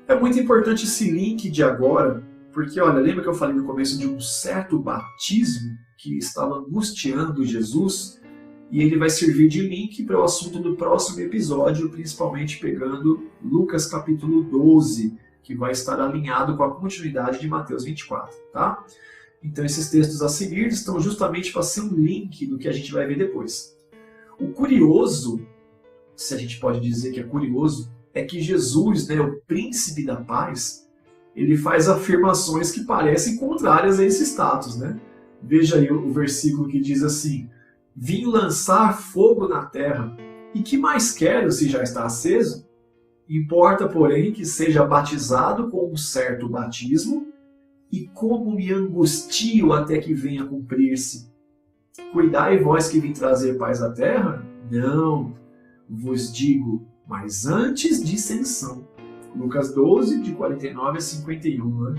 É muito importante esse link de agora, porque olha, lembra que eu falei no começo de um certo batismo que estava angustiando Jesus? E ele vai servir de link para o assunto do próximo episódio, principalmente pegando Lucas capítulo 12, que vai estar alinhado com a continuidade de Mateus 24, tá? Então esses textos a seguir estão justamente para ser um link do que a gente vai ver depois. O curioso, se a gente pode dizer que é curioso, é que Jesus, né, o príncipe da paz, ele faz afirmações que parecem contrárias a esse status, né? Veja aí o versículo que diz assim: vim lançar fogo na terra, e que mais quero se já está aceso? Importa, porém, que seja batizado com um certo batismo, e como me angustio até que venha a cumprir-se. Cuidai vós que vim trazer paz à terra? Não, vos digo, mas antes dissensão. Lucas 12, de 49 a 51. Né?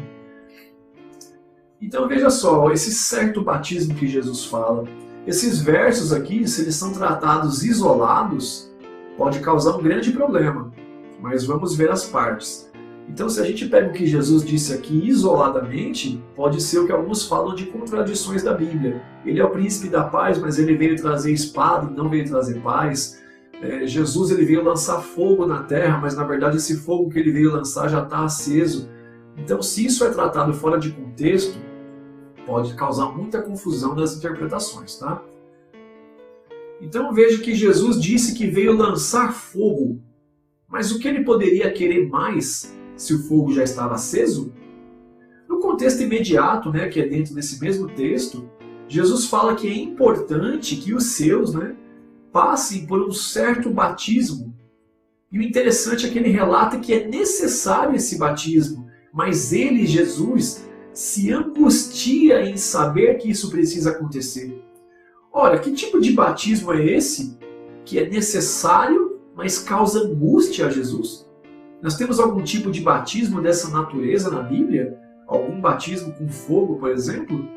Então veja só, esse certo batismo que Jesus fala, esses versos aqui, se eles são tratados isolados, pode causar um grande problema. Mas vamos ver as partes. Então, se a gente pega o que Jesus disse aqui isoladamente, pode ser o que alguns falam de contradições da Bíblia. Ele é o príncipe da paz, mas ele veio trazer espada e não veio trazer paz. Jesus ele veio lançar fogo na terra, mas na verdade esse fogo que ele veio lançar já está aceso. Então, se isso é tratado fora de contexto, pode causar muita confusão nas interpretações, tá? Então veja que Jesus disse que veio lançar fogo, mas o que ele poderia querer mais se o fogo já estava aceso? No contexto imediato, né, que é dentro desse mesmo texto, Jesus fala que é importante que os seus, né, passem por um certo batismo. E o interessante é que ele relata que é necessário esse batismo, mas ele, Jesus, se angustia em saber que isso precisa acontecer. Ora, que tipo de batismo é esse que é necessário, mas causa angústia a Jesus? Nós temos algum tipo de batismo dessa natureza na Bíblia? Algum batismo com fogo, por exemplo?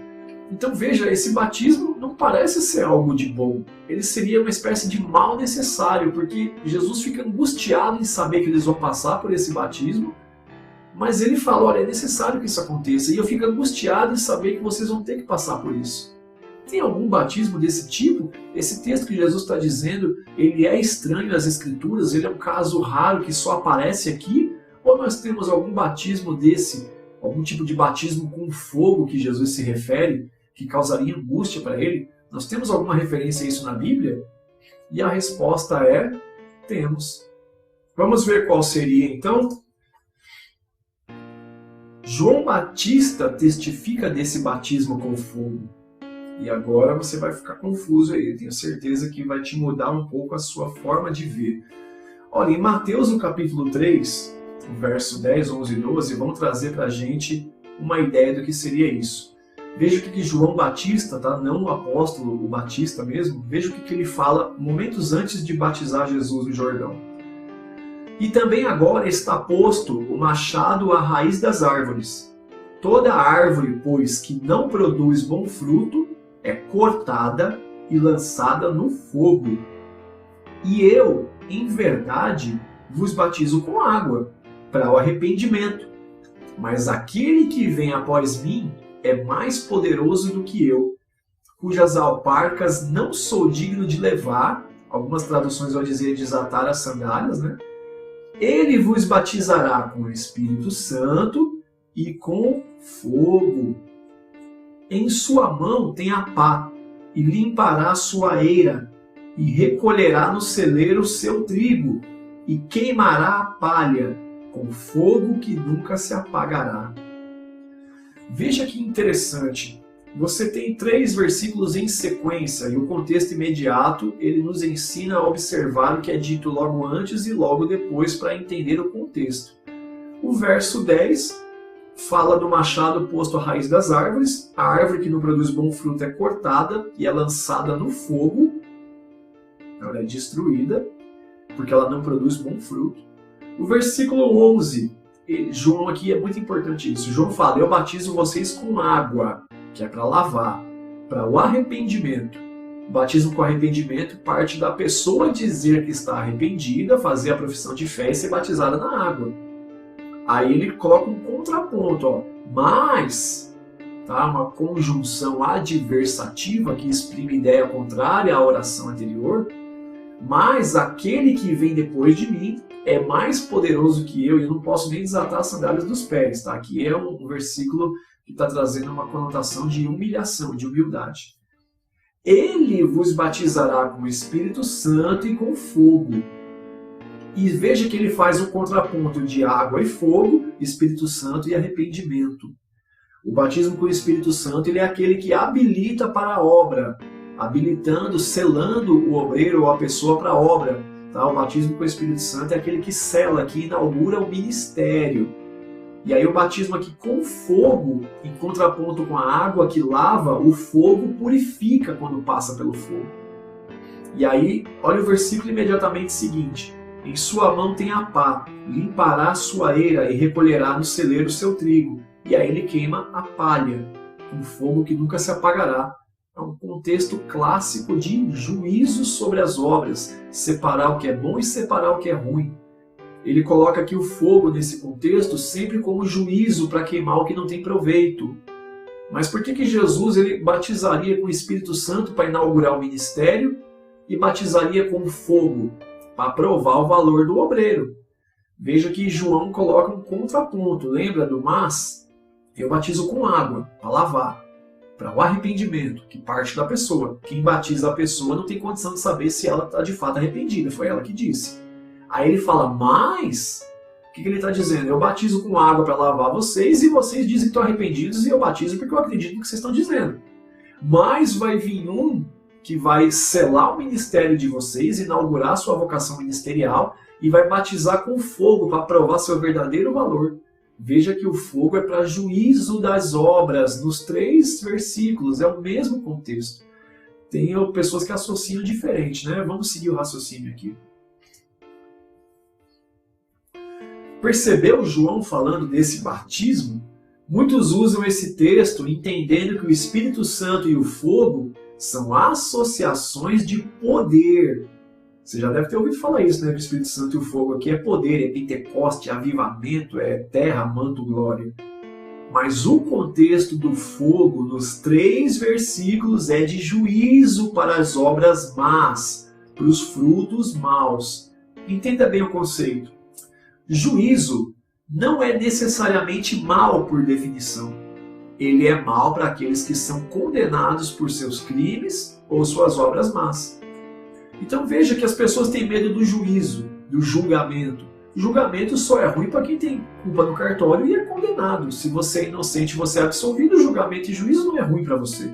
Então veja, esse batismo não parece ser algo de bom. Ele seria uma espécie de mal necessário, porque Jesus fica angustiado em saber que eles vão passar por esse batismo, mas ele fala, olha, é necessário que isso aconteça, e eu fico angustiado em saber que vocês vão ter que passar por isso. Tem algum batismo desse tipo? Esse texto que Jesus está dizendo, ele é estranho às Escrituras? Ele é um caso raro que só aparece aqui? Ou nós temos algum batismo desse, algum tipo de batismo com fogo que Jesus se refere, que causaria angústia para ele? Nós temos alguma referência a isso na Bíblia? E a resposta é, temos. Vamos ver qual seria então? João Batista testifica desse batismo com fogo. E agora você vai ficar confuso aí, eu tenho certeza que vai te mudar um pouco a sua forma de ver. Olha, em Mateus no capítulo 3, o verso 10, 11 e 12, vão trazer para a gente uma ideia do que seria isso. Veja o que João Batista, tá? Não o apóstolo, o Batista mesmo, veja o que ele fala momentos antes de batizar Jesus no Jordão. E também agora está posto o machado à raiz das árvores. Toda árvore, pois, que não produz bom fruto, é cortada e lançada no fogo. E eu, em verdade, vos batizo com água, para o arrependimento. Mas aquele que vem após mim é mais poderoso do que eu, cujas alparcas não sou digno de levar, algumas traduções vão dizer desatar as sandálias, né? Ele vos batizará com o Espírito Santo e com fogo. Em sua mão tem a pá, e limpará sua eira, e recolherá no celeiro seu trigo, e queimará a palha, com fogo que nunca se apagará. Veja que interessante, você tem 3 versículos em sequência, e o contexto imediato, ele nos ensina a observar o que é dito logo antes e logo depois para entender o contexto. O verso 10... fala do machado posto à raiz das árvores, a árvore que não produz bom fruto é cortada e é lançada no fogo, ela é destruída, porque ela não produz bom fruto. O versículo 11, João aqui é muito importante isso, João fala, eu batizo vocês com água, que é para lavar, para o arrependimento, O batismo com arrependimento parte da pessoa dizer que está arrependida, fazer a profissão de fé e ser batizada na água. Aí ele coloca um contraponto, ó, mas, tá, uma conjunção adversativa que exprime ideia contrária à oração anterior, mas aquele que vem depois de mim é mais poderoso que eu e eu não posso nem desatar as sandálias dos pés. Tá? Aqui é um versículo que está trazendo uma conotação de humilhação, de humildade. Ele vos batizará com o Espírito Santo e com fogo. E veja que ele faz um contraponto de água e fogo, Espírito Santo e arrependimento. O batismo com o Espírito Santo ele é aquele que habilita para a obra, habilitando, selando o obreiro ou a pessoa para a obra. Tá? O batismo com o Espírito Santo é aquele que sela, que inaugura o ministério. E aí o batismo aqui com fogo, em contraponto com a água que lava, o fogo purifica quando passa pelo fogo. E aí, olha o versículo imediatamente seguinte. Em sua mão tem a pá, limpará a sua eira e recolherá no celeiro o seu trigo. E aí ele queima a palha, com fogo que nunca se apagará. É um contexto clássico de juízo sobre as obras, separar o que é bom e separar o que é ruim. Ele coloca aqui o fogo nesse contexto sempre como juízo para queimar o que não tem proveito. Mas por que Jesus ele batizaria com o Espírito Santo para inaugurar o ministério e batizaria com fogo para provar o valor do obreiro? Veja que João coloca um contraponto. Lembra do mas? Eu batizo com água para lavar, para o arrependimento, que parte da pessoa. Quem batiza a pessoa não tem condição de saber se ela está de fato arrependida. Foi ela que disse. Aí ele fala, mas, o que ele está dizendo? Eu batizo com água para lavar vocês e vocês dizem que estão arrependidos e eu batizo porque eu acredito no que vocês estão dizendo. Mas vai vir um que vai selar o ministério de vocês, inaugurar a sua vocação ministerial e vai batizar com fogo para provar seu verdadeiro valor. Veja que o fogo é para juízo das obras, nos 3 versículos, é o mesmo contexto. Tem pessoas que associam diferente, né? Vamos seguir o raciocínio aqui. Percebeu João falando desse batismo? Muitos usam esse texto entendendo que o Espírito Santo e o fogo são associações de poder. Você já deve ter ouvido falar isso, né? Que o Espírito Santo e o fogo aqui é poder, é Pentecoste, é avivamento, é terra, manto, glória. Mas o contexto do fogo nos 3 versículos é de juízo para as obras más, para os frutos maus. Entenda bem o conceito. Juízo não é necessariamente mal por definição. Ele é mal para aqueles que são condenados por seus crimes ou suas obras más. Então veja que as pessoas têm medo do juízo, do julgamento. O julgamento só é ruim para quem tem culpa no cartório e é condenado. Se você é inocente e você é absolvido, julgamento e juízo não é ruim para você.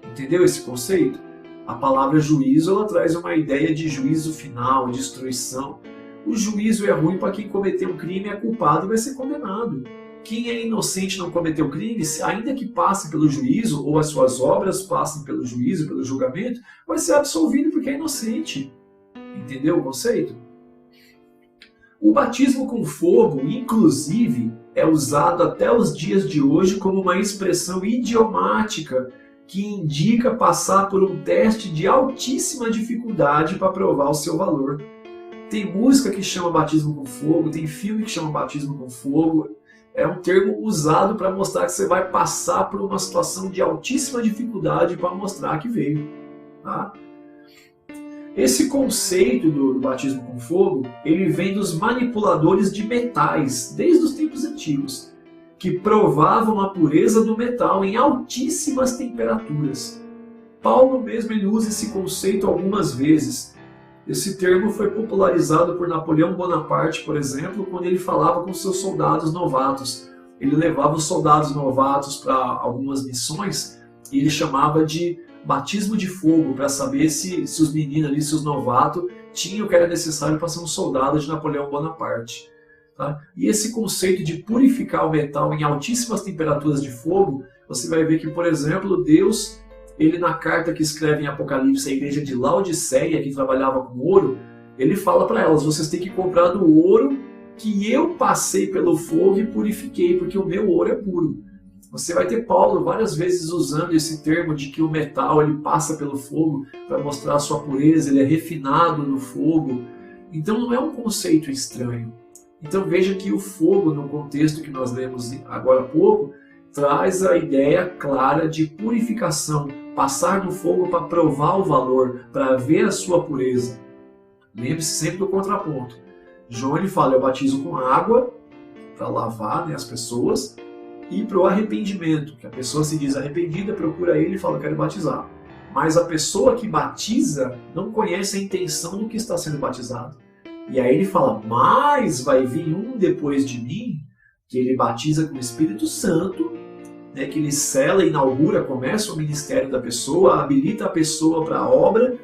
Entendeu esse conceito? A palavra juízo ela traz uma ideia de juízo final, destruição. O juízo é ruim para quem cometeu um crime, é culpado e vai ser condenado. Quem é inocente e não cometeu crime, ainda que passe pelo juízo, ou as suas obras passem pelo juízo, pelo julgamento, vai ser absolvido porque é inocente. Entendeu o conceito? O batismo com fogo, inclusive, é usado até os dias de hoje como uma expressão idiomática que indica passar por um teste de altíssima dificuldade para provar o seu valor. Tem música que chama batismo com fogo, tem filme que chama batismo com fogo. É um termo usado para mostrar que você vai passar por uma situação de altíssima dificuldade para mostrar que veio. Tá? Esse conceito do batismo com fogo, ele vem dos manipuladores de metais, desde os tempos antigos, que provavam a pureza do metal em altíssimas temperaturas. Paulo mesmo ele usa esse conceito algumas vezes. Esse termo foi popularizado por Napoleão Bonaparte, por exemplo, quando ele falava com seus soldados novatos. Ele levava os soldados novatos para algumas missões e ele chamava de batismo de fogo, para saber se os meninos ali, se os novatos, tinham o que era necessário para ser um soldado de Napoleão Bonaparte. Tá? E esse conceito de purificar o metal em altíssimas temperaturas de fogo, você vai ver que, por exemplo, Deus... Ele na carta que escreve em Apocalipse à igreja de Laodiceia, que trabalhava com ouro, ele fala para elas, vocês têm que comprar do ouro que eu passei pelo fogo e purifiquei, porque o meu ouro é puro. Você vai ter Paulo várias vezes usando esse termo de que o metal ele passa pelo fogo para mostrar a sua pureza, ele é refinado no fogo. Então não é um conceito estranho. Então veja que o fogo, no contexto que nós lemos agora há pouco, traz a ideia clara de purificação, passar no fogo para provar o valor, para ver a sua pureza. Lembre-se sempre do contraponto. João ele fala, eu batizo com água para lavar, né, as pessoas, e para o arrependimento, que a pessoa se diz arrependida, procura ele e fala, eu quero batizar. Mas a pessoa que batiza não conhece a intenção do que está sendo batizado. E aí ele fala, mas vai vir um depois de mim, que ele batiza com o Espírito Santo, né, que ele sela, inaugura, começa o ministério da pessoa, habilita a pessoa para a obra,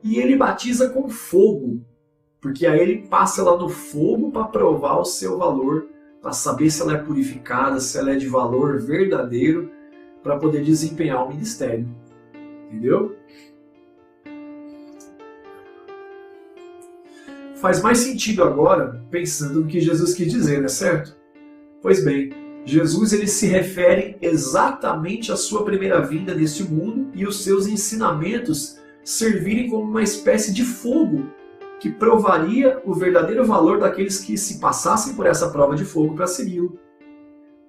e ele batiza com fogo, porque aí ele passa lá no fogo para provar o seu valor, para saber se ela é purificada, se ela é de valor verdadeiro, para poder desempenhar o ministério. Entendeu? Faz mais sentido agora, pensando no que Jesus quis dizer, não é certo? Pois bem, Jesus ele se refere exatamente à sua primeira vinda neste mundo e os seus ensinamentos servirem como uma espécie de fogo que provaria o verdadeiro valor daqueles que se passassem por essa prova de fogo para segui-lo.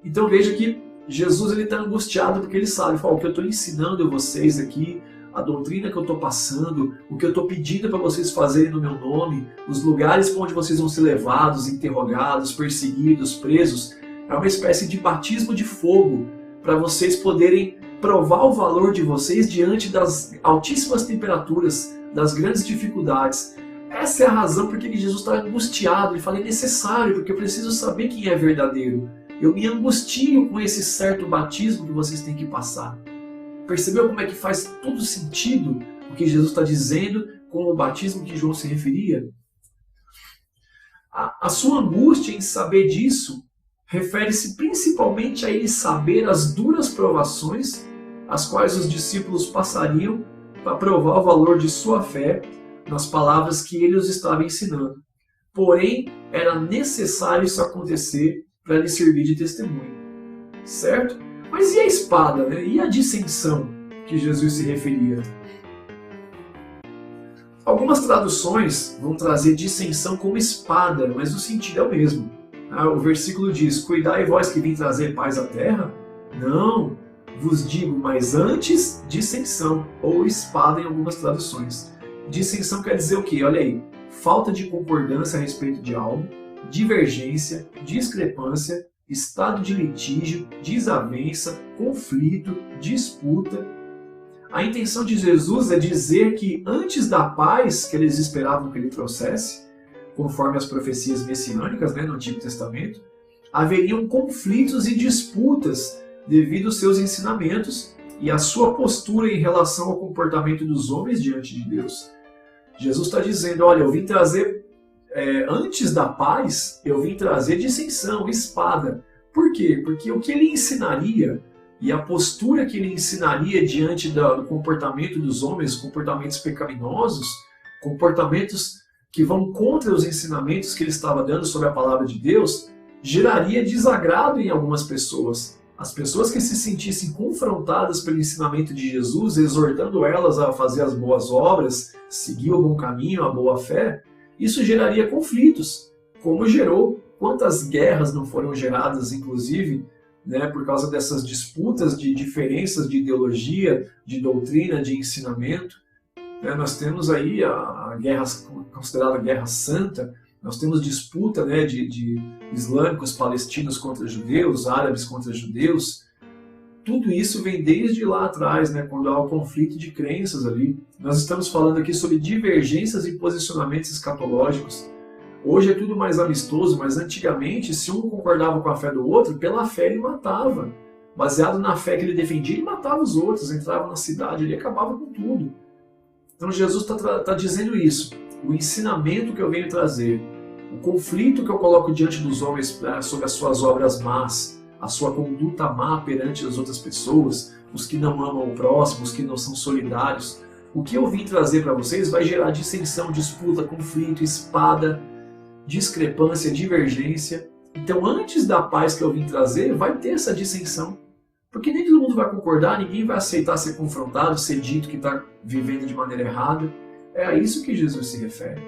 Então veja que Jesus está angustiado porque ele sabe, fala, o que eu estou ensinando a vocês aqui, a doutrina que eu estou passando, o que eu estou pedindo para vocês fazerem no meu nome, os lugares para onde vocês vão ser levados, interrogados, perseguidos, presos, é uma espécie de batismo de fogo para vocês poderem provar o valor de vocês diante das altíssimas temperaturas, das grandes dificuldades. Essa é a razão por que Jesus está angustiado. Ele fala, é necessário, porque eu preciso saber quem é verdadeiro. Eu me angustio com esse certo batismo que vocês têm que passar. Percebeu como é que faz todo sentido o que Jesus está dizendo com o batismo que João se referia? A sua angústia em saber disso refere-se principalmente a ele saber as duras provações as quais os discípulos passariam para provar o valor de sua fé nas palavras que ele os estava ensinando. Porém, era necessário isso acontecer para lhe servir de testemunho. Certo? Mas e a espada, né? E a dissensão que Jesus se referia? Algumas traduções vão trazer dissensão como espada, mas o sentido é o mesmo. O versículo diz, cuidai vós que vim trazer paz à terra? Não, vos digo, mas antes dissensão, ou espada em algumas traduções. Dissensão quer dizer o quê? Olha aí, falta de concordância a respeito de algo, divergência, discrepância, estado de litígio, desavença, conflito, disputa. A intenção de Jesus é dizer que antes da paz que eles esperavam que ele trouxesse, conforme as profecias messiânicas, né, no Antigo Testamento, haveriam conflitos e disputas devido aos seus ensinamentos e à sua postura em relação ao comportamento dos homens diante de Deus. Jesus está dizendo, olha, eu vim trazer, antes da paz, eu vim trazer dissensão, espada. Por quê? Porque o que ele ensinaria e a postura que ele ensinaria diante do comportamento dos homens, comportamentos pecaminosos, comportamentos que vão contra os ensinamentos que ele estava dando sobre a palavra de Deus, geraria desagrado em algumas pessoas. As pessoas que se sentissem confrontadas pelo ensinamento de Jesus, exortando elas a fazer as boas obras, seguir o bom caminho, a boa fé, isso geraria conflitos, como gerou. Quantas guerras não foram geradas, inclusive, né, por causa dessas disputas de diferenças de ideologia, de doutrina, de ensinamento. Nós temos aí a guerra considerada Guerra Santa, nós temos disputa, né, de islâmicos palestinos contra judeus, árabes contra judeus. Tudo isso vem desde lá atrás, né, quando há o conflito de crenças ali. Nós estamos falando aqui sobre divergências e posicionamentos escatológicos. Hoje é tudo mais amistoso, mas antigamente, se um concordava com a fé do outro, pela fé ele matava. Baseado na fé que ele defendia, ele matava os outros, entrava na cidade, ele acabava com tudo. Então Jesus está dizendo isso. O ensinamento que eu venho trazer, o conflito que eu coloco diante dos homens sobre as suas obras más, a sua conduta má perante as outras pessoas, os que não amam o próximo, os que não são solidários, o que eu vim trazer para vocês vai gerar dissensão, disputa, conflito, espada, discrepância, divergência. Então, antes da paz que eu vim trazer, vai ter essa dissensão. Porque nem todo mundo vai concordar, ninguém vai aceitar ser confrontado, ser dito que está vivendo de maneira errada. É a isso que Jesus se refere.